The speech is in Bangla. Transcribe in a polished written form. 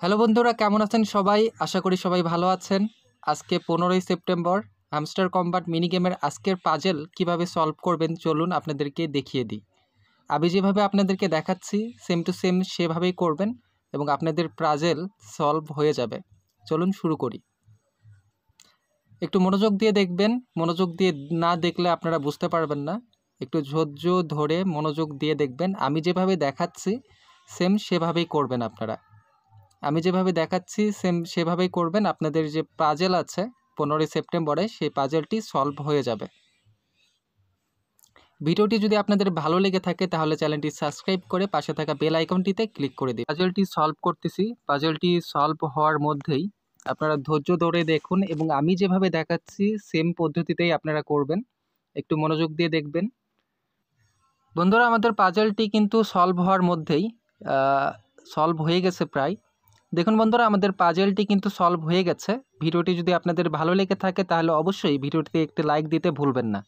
হ্যালো বন্ধুরা, কেমন আছেন সবাই? আশা করি সবাই ভালো আছেন। আজকে 15ই সেপ্টেম্বর হ্যামস্টার কম্বাট মিনি গেমের আজকের পাজেল কিভাবে সলভ করবেন চলুন আপনাদেরকে দেখিয়ে দিই। আমি যেভাবে আপনাদেরকে দেখাচ্ছি সেম টু সেম সেভাবেই করবেন এবং আপনাদের পাজেল সলভ হয়ে যাবে। চলুন শুরু করি। একটু মনোযোগ দিয়ে দেখবেন, মনোযোগ দিয়ে না দেখলে আপনারা বুঝতে পারবেন না। একটু ধৈর্য ধরে মনোযোগ দিয়ে দেখবেন। আমি যেভাবে দেখাচ্ছি সেম সেভাবেই করবেন আপনারা। আমি যেভাবে দেখাচ্ছি সেম সেভাবেই করবেন। আপনাদের যে পাজেল আছে 15ই সেপ্টেম্বরে সেই পাজেলটি সলভ হয়ে যাবে। ভিডিওটি যদি আপনাদের ভালো লেগে থাকে তাহলে চ্যানেলটি সাবস্ক্রাইব করে পাশে থাকা বেল আইকনটিতে ক্লিক করে দিন। পাজেলটি সলভ করতেছি। পাজেলটি সলভ হওয়ার মধ্যেই আপনারা ধৈর্য ধরে দেখুন এবং আমি যেভাবে দেখাচ্ছি সেম পদ্ধতিতেই আপনারা করবেন। একটু মনোযোগ দিয়ে দেখবেন। বন্ধুরা, আমাদের পাজেলটি কিন্তু সলভ হওয়ার মধ্যেই সলভ হয়ে গেছে প্রায়। দেখুন বন্ধুরা, আমাদের পাজেলটি কিন্তু সলভ হয়ে গেছে। ভিডিওটি যদি আপনাদের ভালো লেগে থাকে তাহলে অবশ্যই ভিডিওটিতে একটি লাইক দিতে ভুলবেন না।